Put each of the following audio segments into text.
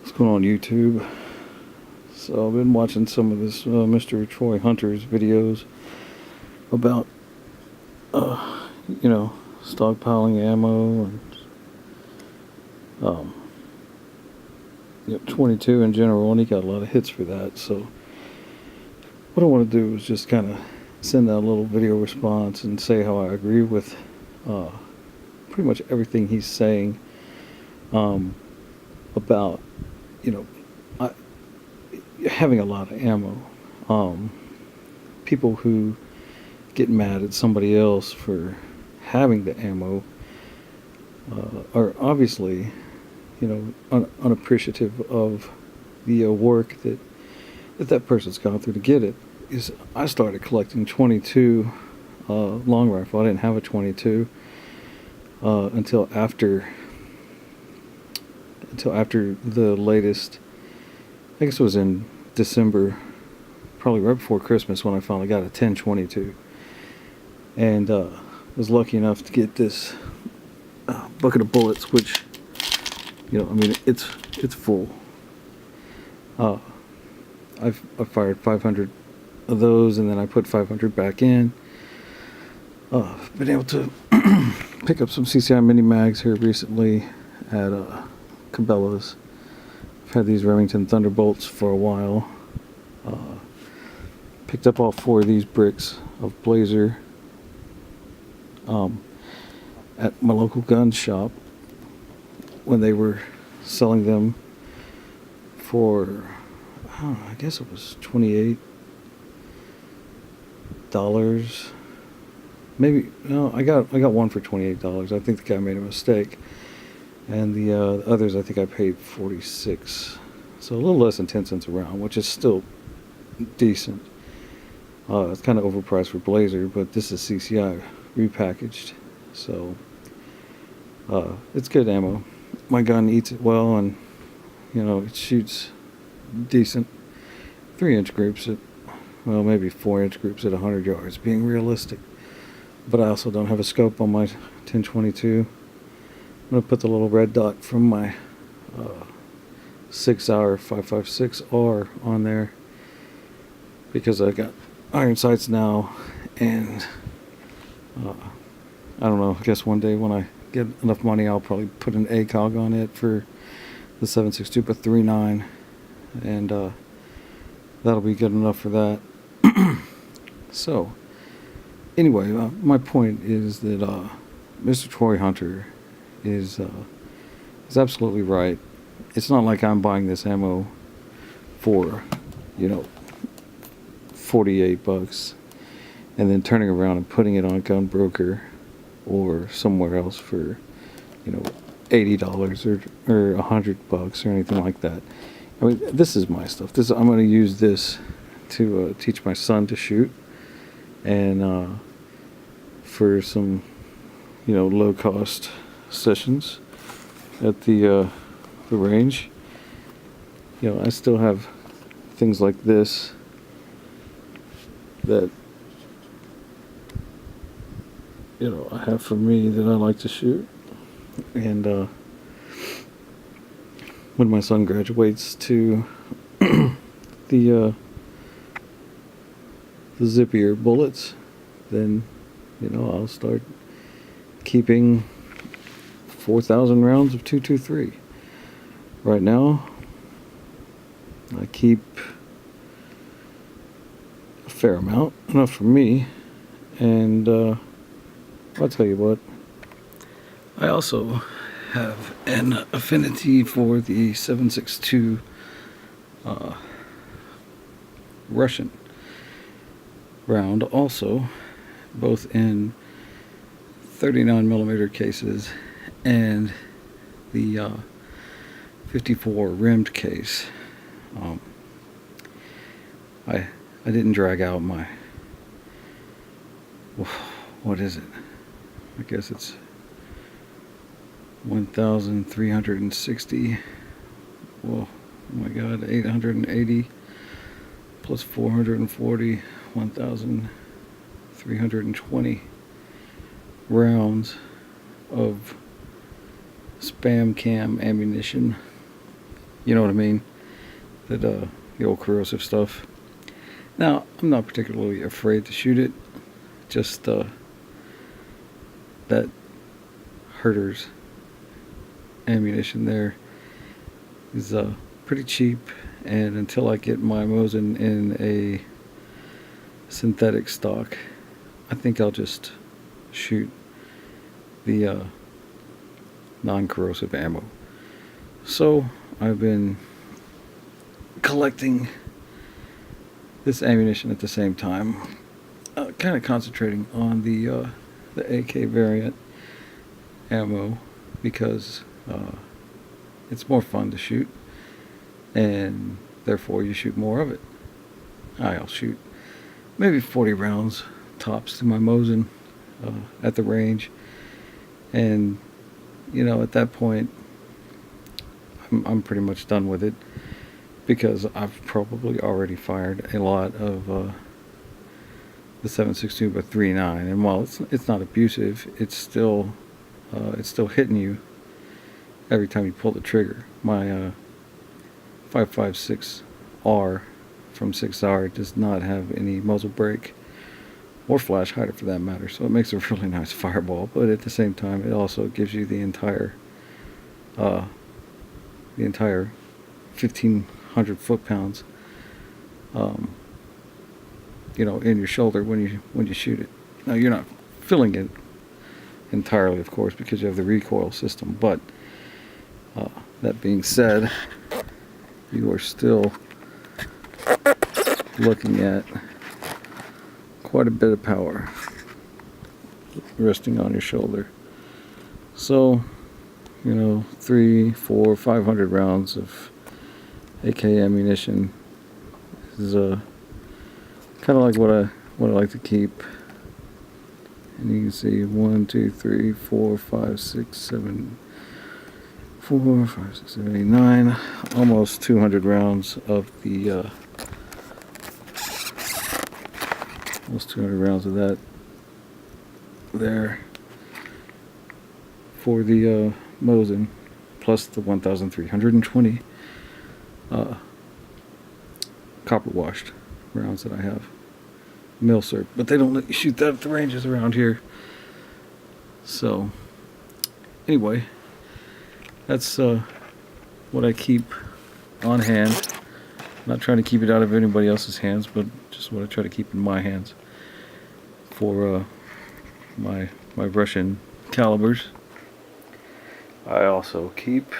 What's going on YouTube? So I've been watching some of this MrTroyHunter's videos about stockpiling ammo and 22 in general, and he got a lot of hits for that. So what I want to do is just kind of send out a little video response and say how I agree with pretty much everything he's saying about having a lot of ammo. People who get mad at somebody else for having the ammo are obviously unappreciative of the work that person's gone through to get it. I started collecting 22 long rifle. I didn't have a 22 until after the latest. I guess it was in December, probably right before Christmas, when I finally got a 1022, and was lucky enough to get this bucket of bullets, which it's full. I fired 500 of those, and then I put 500 back in. Been able to pick up some CCI mini mags here recently at Cabela's. I've had these Remington Thunderbolts for a while. Picked up all 4 of these bricks of Blazer at my local gun shop when they were selling them for, I guess it was $28. Maybe, no, I got one for $28. I think the guy made a mistake. And the others, I think I paid $46. So a little less than 10 cents a round, which is still decent. It's kind of overpriced for Blazer, but this is CCI repackaged. So it's good ammo. My gun eats it well, and it shoots decent. 3-inch groups at, well, maybe 4-inch groups at 100 yards, being realistic. But I also don't have a scope on my 1022. I'm going to put the little red dot from my 6-hour 5.56R on there because I got iron sights now, and I don't know, I guess one day when I get enough money I'll probably put an ACOG on it for the 7.62 but 3.9, and that'll be good enough for that. So anyway, my point is that MrTroyHunter is absolutely right. It's not like I'm buying this ammo for $48 and then turning around and putting it on Gun Broker or somewhere else for $80 or $100 or anything like that. I mean, this is my stuff. I'm going to use this to teach my son to shoot, and for some low cost sessions at the range. I still have things like this that I have for me that I like to shoot, and when my son graduates to the zippier bullets, then I'll start keeping 4,000 rounds of 223. Right now, I keep a fair amount, enough for me, and I'll tell you what, I also have an affinity for the 7.62 Russian round, also, both in 39mm cases and the 54 rimmed case. I didn't drag out my, what is it? I guess it's 1,360. Well, oh my God, 880 plus 440, 1,320 rounds of spam cam ammunition. You know what I mean? That the old corrosive stuff. Now, I'm not particularly afraid to shoot it. Just that Herter's ammunition there is pretty cheap, and until I get my Mosin in a synthetic stock, I think I'll just shoot the non-corrosive ammo. So I've been collecting this ammunition at the same time, kind of concentrating on the AK variant ammo because it's more fun to shoot, and therefore you shoot more of it. I'll shoot maybe 40 rounds tops to my Mosin at the range, and you know, at that point I'm pretty much done with it, because I've probably already fired a lot of the 7.62 by 3.9, and while it's not abusive, it's still hitting you every time you pull the trigger. My 5.56R from 6R does not have any muzzle brake or flash hider for that matter, so it makes a really nice fireball, but at the same time it also gives you the entire 1,500 foot-pounds you know, in your shoulder when you shoot it. Now, you're not filling it entirely, of course, because you have the recoil system, but that being said, you are still looking at quite a bit of power resting on your shoulder. So, you know, 300, 400, 500 rounds of AK ammunition is kind of like what I like to keep. And you can see 1, 2, 3, 4, 5, 6, 7, 4, 5, 6, 7, 8, 9, almost 200 rounds of the almost 200 rounds of that there for the Mosin, plus the 1,320 copper washed rounds that I have. Milsurp, but they don't let you shoot that at the ranges around here. So anyway, that's what I keep on hand. I'm not trying to keep it out of anybody else's hands, but just what I try to keep in my hands for my Russian calibers. I also keep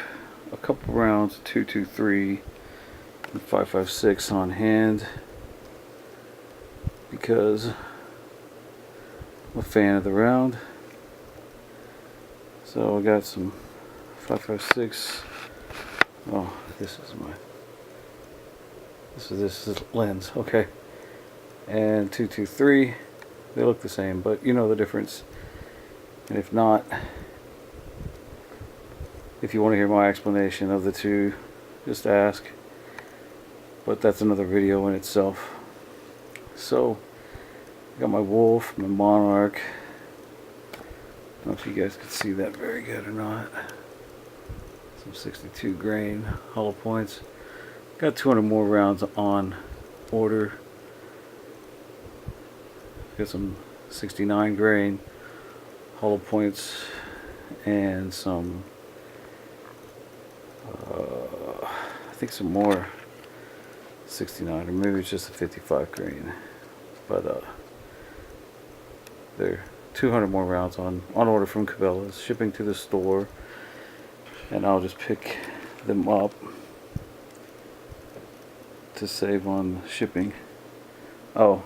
a couple rounds of 223 and 5.56 on hand, because I'm a fan of the round. So I got some 5.56. Oh, this is lens. Okay, and 223. They look the same, but you know the difference. And if not, if you want to hear my explanation of the two, just ask. But that's another video in itself. So, I got my Wolf, my Monarch. I don't know if you guys can see that very good or not. Some 62 grain hollow points. Got 200 more rounds on order. Got some 69 grain hollow points and some I think some more 69, or maybe it's just a 55 grain, but there are 200 more rounds on order from Cabela's, shipping to the store, and I'll just pick them up to save on shipping. Oh,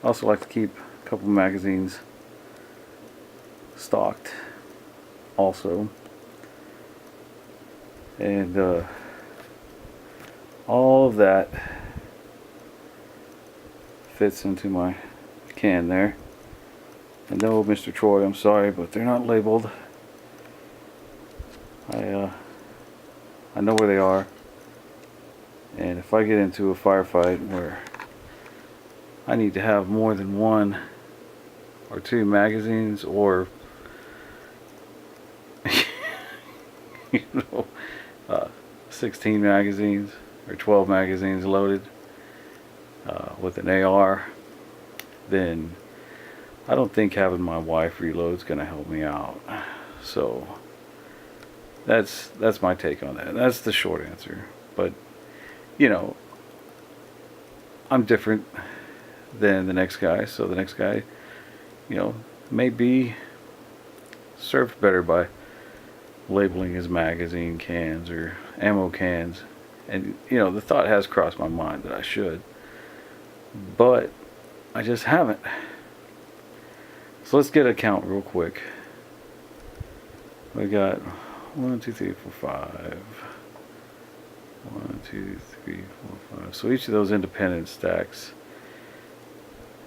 I also like to keep a couple magazines stocked also, and all of that fits into my can there. And no, Mr. Troy, I'm sorry, but they're not labeled. I know where they are, and if I get into a firefight where I need to have more than 1 or 2 magazines, or you know, 16 magazines or 12 magazines loaded with an AR, then I don't think having my wife reload is going to help me out. So that's my take on that. That's the short answer. But you know, I'm different than the next guy, so the next guy, you know, may be served better by labeling his magazine cans or ammo cans. And you know, the thought has crossed my mind that I should, but I just haven't. So let's get a count real quick. We got 1, 2, 3, 4, 5. 1, 2, 3, 4, 5. So each of those independent stacks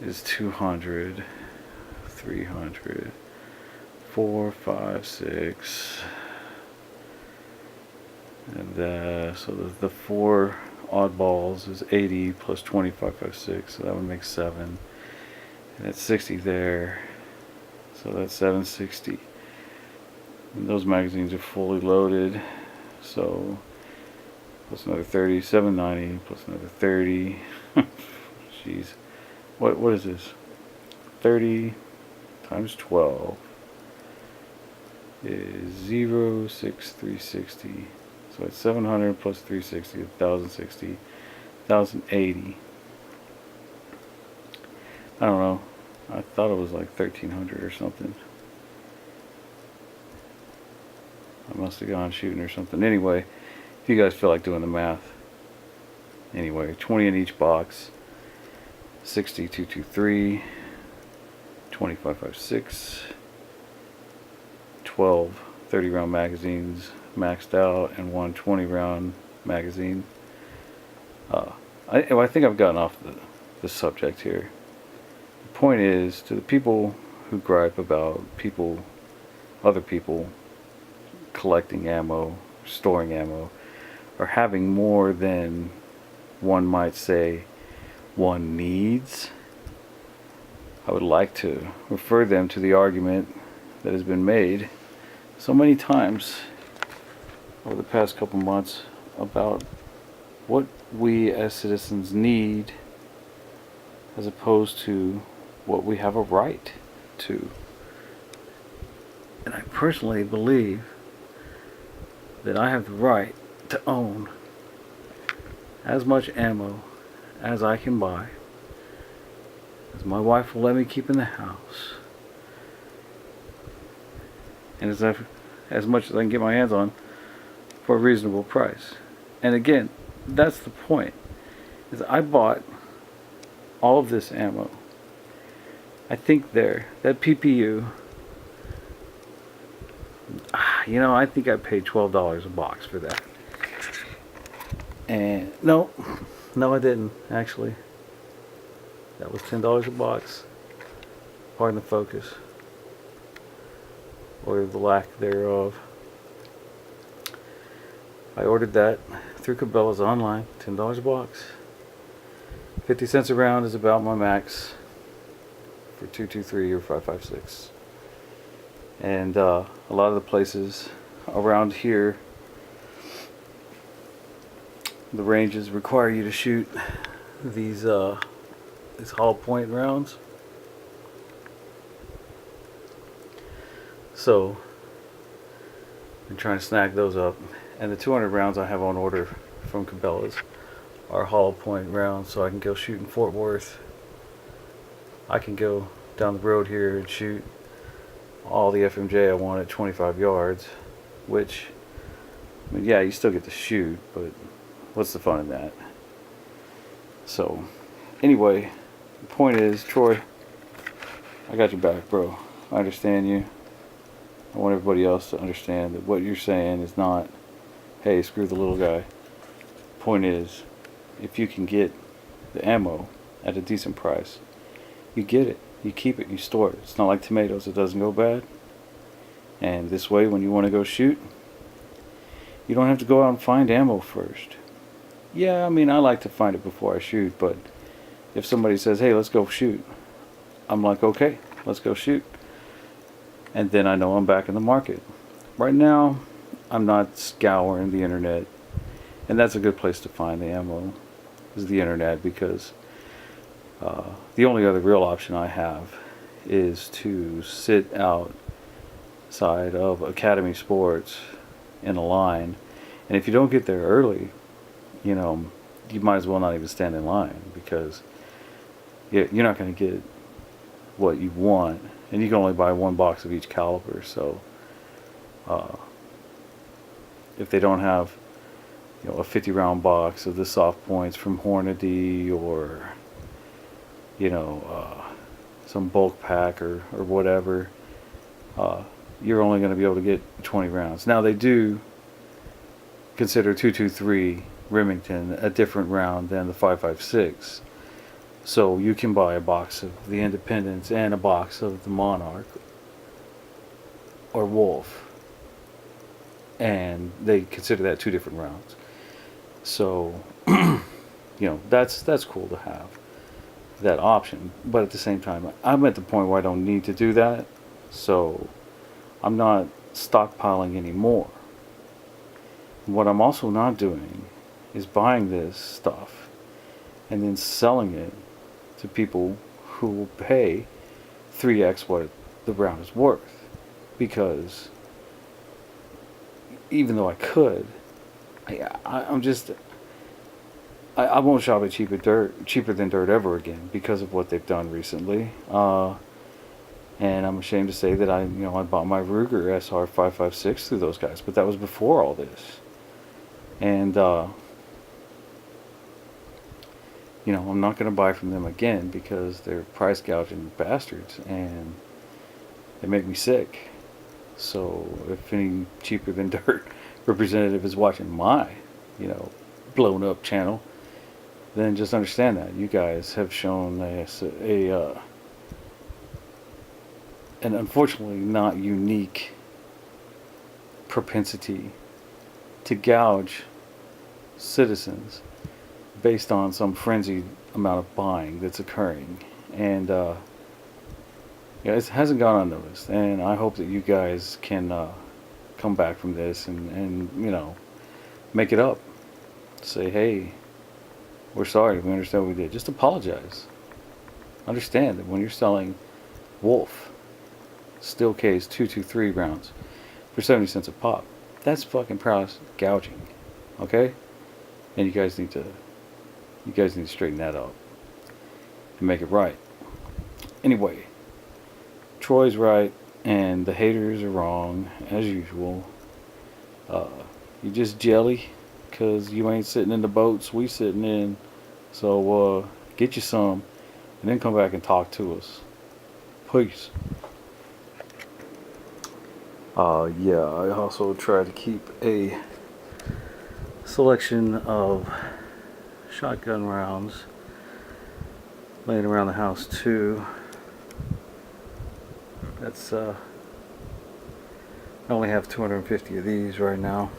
is 200, 300, 4, 5, 6. And so the 4 oddballs is 80 plus 25, 5, 6. So that would make 7. And that's 60 there. So that's 760. And those magazines are fully loaded. So plus another 30, 790 plus another 30. Jeez. What is this? 30 times 12 is 06360. So it's 700 plus 360, 1060, 1080. I don't know. I thought it was like 1300 or something. I must have gone shooting or something. Anyway, if you guys feel like doing the math. Anyway, 20 in each box. 60, 223. 25, 5, 6. 12 30 round magazines maxed out and one 20 round magazine. I think I've gotten off the subject here. The point is, to the people who gripe about other people collecting ammo, storing ammo, or having more than one might say one needs, I would like to refer them to the argument that has been made so many times over the past couple months about what we as citizens need as opposed to what we have a right to. And I personally believe that I have the right to own as much ammo as I can buy, as my wife will let me keep in the house, and as much as I can get my hands on for a reasonable price. And again, that's the point, is I bought all of this ammo. I think that PPU, you know, I think I paid $12 a box for that. And no I didn't actually. That was $10 a box. Pardon the focus, or the lack thereof. I ordered that through Cabela's online, $10 a box. 50 cents a round is about my max for 223 or 556. And a lot of the places around here, the ranges require you to shoot these hollow point rounds. So I'm trying to snag those up. And the 200 rounds I have on order from Cabela's are hollow point rounds, so I can go shoot in Fort Worth. I can go down the road here and shoot all the FMJ I want at 25 yards, which, I mean, yeah, you still get to shoot, but what's the fun in that? So anyway, the point is, Troy, I got your back, bro. I understand you. I want everybody else to understand that what you're saying is not, hey, screw the little guy. Point is, if you can get the ammo at a decent price, you get it, you keep it, you store it. It's not like tomatoes, it doesn't go bad. And this way, when you want to go shoot, you don't have to go out and find ammo first. Yeah, I mean, I like to find it before I shoot, but if somebody says, hey, let's go shoot, I'm like, okay, let's go shoot. And then I know I'm back in the market. Right now, I'm not scouring the internet And that's a good place to find the ammo, is the internet, because the only other real option I have is to sit outside of Academy Sports in a line, and if you don't get there early, you know, you might as well not even stand in line, because you're not going to get what you want, and you can only buy one box of each caliber. So if they don't have, you know, a 50 round box of the soft points from Hornady, or you know, some bulk pack or whatever, you're only going to be able to get 20 rounds. Now they do consider 223 Remington a different round than the 5.56, so you can buy a box of the Independence and a box of the Monarch or Wolf, and they consider that 2 different rounds. So you know, that's cool to have that option, but at the same time, I'm at the point where I don't need to do that, so I'm not stockpiling anymore. What I'm also not doing is buying this stuff and then selling it to people who will pay 3x what the round is worth, because even though I could, I won't shop at cheaper than dirt ever again, because of what they've done recently. And I'm ashamed to say that I bought my Ruger SR 5.56 through those guys, but that was before all this. And I'm not going to buy from them again, because they're price gouging bastards and they make me sick. So if any cheaper than dirt representative is watching my, blown up channel, then just understand that you guys have shown an unfortunately not unique propensity to gouge citizens based on some frenzied amount of buying that's occurring, and it hasn't gone unnoticed. And I hope that you guys can come back from this and make it up. Say, hey, we're sorry, we understand what we did. Just apologize. Understand that when you're selling Wolf steel case 223 rounds for 70 cents a pop, that's fucking price gouging, okay? And you guys need to straighten that up and make it right. Anyway, Troy's right and the haters are wrong as usual. You just jelly because you ain't sitting in the boats we sitting in. So get you some and then come back and talk to us. Peace. Yeah, I also try to keep a selection of shotgun rounds laying around the house too. That's I only have 250 of these right now.